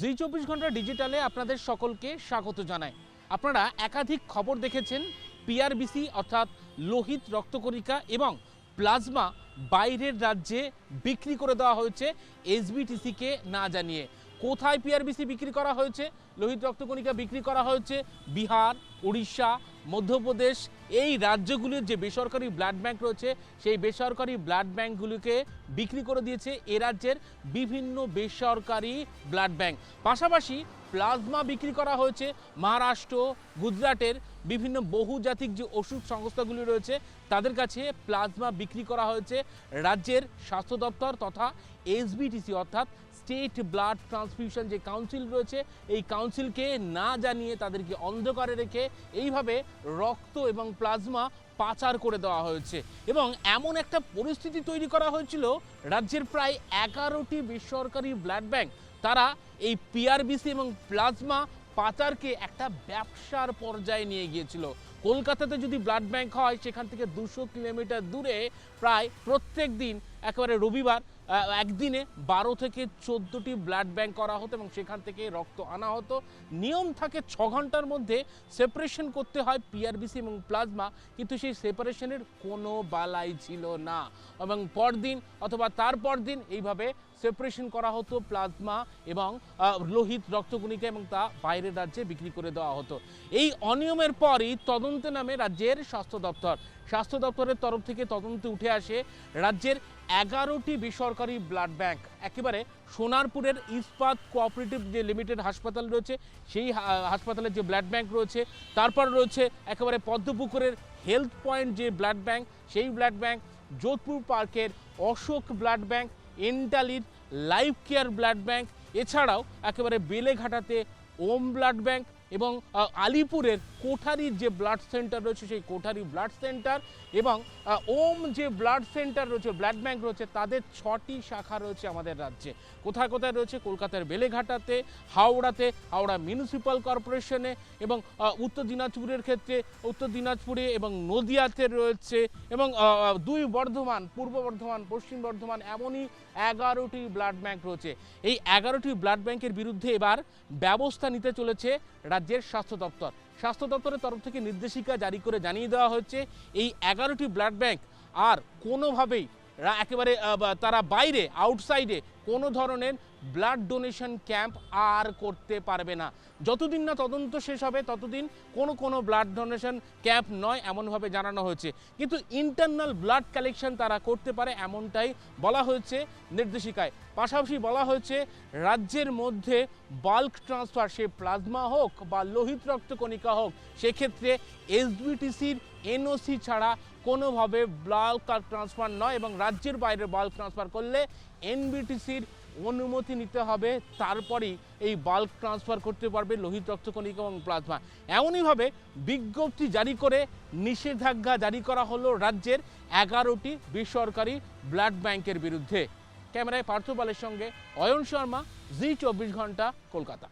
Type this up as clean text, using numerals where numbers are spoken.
জি 24 ঘন্টা ডিজিটালে আপনাদের সকলকে স্বাগত জানাই। আপনারা একাধিক খবর দেখেছেন, পিআরবিসি অর্থাৎ লোহিত রক্তকণিকা এবং প্লাজমা বাইরের রাজ্যে বিক্রি করে দেওয়া হয়েছে এসবিটিসিকে না জানিয়ে। কোথায় পিআরবিসি বিক্রি করা হয়েছে, লোহিত রক্তকণিকা বিক্রি করা হয়েছে? বিহার, উড়িষ্যা, মধ্যপ্রদেশ, এই রাজ্যগুলির যে বেসরকারি ব্লাড ব্যাংক রয়েছে সেই বেসরকারি ব্লাড ব্যাংকগুলিকে বিক্রি করে দিয়েছে এ রাজ্যের বিভিন্ন বেসরকারি ব্লাড ব্যাংক। পাশাপাশি প্লাজমা বিক্রি করা হয়েছে মহারাষ্ট্র, গুজরাটের বিভিন্ন বহুজাতিক যে ওষুধ সংস্থাগুলি রয়েছে তাদের কাছে প্লাজমা বিক্রি করা হয়েছে রাজ্যের স্বাস্থ্য দপ্তর তথা এসবিটিসি অর্থাৎ স্টেট ব্লাড ট্রান্সফিউশন যে কাউন্সিল রয়েছে এই কাউন্সিলকে না জানিয়ে তাদেরকে অন্ধকারে রেখে এইভাবে রক্ত এবং প্লাজমা পাচার করে দেওয়া হয়েছে। এবং এমন একটা পরিস্থিতি তৈরি করা হয়েছিল, রাজ্যের প্রায় 11টি বেসরকারি ব্লাড ব্যাংক তারা এই পিআরবিসি এবং প্লাজমা পাচারকে একটা ব্যবসার পর্যায়ে নিয়ে গিয়েছিল। কলকাতাতে যদি ব্লাড ব্যাংক হয় সেখান থেকে 200 কিলোমিটার দূরে প্রায় প্রত্যেক দিন একেবারে রবিবার একদিনে 12 থেকে 14টি ব্লাড ব্যাংক করা হতো এবং সেখান থেকে রক্ত আনা হতো। নিয়ম থাকে 6 ঘন্টার মধ্যে সেপারেশন করতে হয় পিআরবিসি এবং প্লাজমা, কিন্তু সেই সেপারেশনের কোনো বালাই ছিল না এবং পরদিন অথবা তারপর দিন এইভাবে সেপারেশন করা হতো প্লাজমা এবং লোহিত রক্তকণিকা এবং তা বাইরের রাজ্যে বিক্রি করে দেওয়া হতো। এই অনিয়মের পরই তদন্তে নামে রাজ্যের স্বাস্থ্য দপ্তর। স্বাস্থ্য দপ্তরের তরফ থেকে তদন্তে উঠে আসে রাজ্যের 11টি বেসরকারি ব্লাড ব্যাংক। একেবারে সোনারপুরের ইস্পাত কোঅপারেটিভ যে লিমিটেড হাসপাতাল রয়েছে সেই হাসপাতালের যে ব্লাড ব্যাংক রয়েছে, তারপর রয়েছে একেবারে পদ্মপুকুরের হেলথ পয়েন্ট যে ব্লাড ব্যাংক সেই ব্লাড ব্যাংক, যোধপুর পার্কের অশোক ব্লাড ব্যাংক, এন্টালির লাইফ কেয়ার ব্লাড ব্যাংক, এছাড়াও একেবারে বেলেঘাটাতে ওম ব্লাড ব্যাংক এবং আলিপুরের কোঠারির যে ব্লাড সেন্টার রয়েছে সেই কোঠারি ব্লাড সেন্টার এবং ওম যে ব্লাড সেন্টার রয়েছে ব্লাড ব্যাংক রয়েছে তাদের 6টি শাখা রয়েছে আমাদের রাজ্যে। কোথায় কোথায় রয়েছে? কলকাতার বেলেঘাটাতে, হাওড়াতে, হাওড়া মিউনিসিপ্যাল কর্পোরেশনে এবং উত্তর দিনাজপুরের ক্ষেত্রে উত্তর দিনাজপুরে এবং নদিয়াতে রয়েছে এবং 2 বর্ধমান, পূর্ব বর্ধমান, পশ্চিম বর্ধমান, এমনই 11টি ব্লাড ব্যাংক রয়েছে। এই 11টি ব্লাড ব্যাংকের বিরুদ্ধে এবার ব্যবস্থা নিতে চলেছে রাজ্যের স্বাস্থ্য দপ্তর। স্বাস্থ্য দপ্তরের তরফ থেকে নির্দেশিকা জারি করে জানিয়ে দেওয়া হচ্ছে এই 11টি ব্লাড ব্যাংক আর কোনোভাবেই একেবারে তারা বাইরে আউটসাইডে কোনো ধরনের ব্লাড ডোনেশন ক্যাম্প আর করতে পারবে না। যতদিন না তদন্ত শেষ হবে ততদিন কোনো ব্লাড ডোনেশন ক্যাম্প নয় এমনভাবে জানানো হয়েছে, কিন্তু ইন্টারনাল ব্লাড কালেকশন তারা করতে পারে এমনটাই বলা হয়েছে নির্দেশিকায়। পাশাপাশি বলা হয়েছে রাজ্যের মধ্যে বাল্ক ট্রান্সফার, সে প্লাজমা হোক বা লোহিত রক্তকণিকা হোক, সেক্ষেত্রে এসবিটিসির এনওসি ছাড়া কোনোভাবে বাল্ক ট্রান্সফার নয় এবং রাজ্যের বাইরে বাল্ক ট্রান্সফার করলে এনবিটিসির অনুমতি নিতে হবে, তারপরেই এই বাল্ক ট্রান্সফার করতে পারবে লোহিত রক্তকণিকা এবং প্লাজমা। এমনইভাবে বিজ্ঞপ্তি জারি করে নিষেধাজ্ঞা জারি করা হলো রাজ্যের 11টি বেসরকারি ব্লাড ব্যাংকের বিরুদ্ধে। ক্যামেরায় পার্থ পালের সঙ্গে অয়ন শর্মা, জি 24 ঘন্টা, কলকাতা।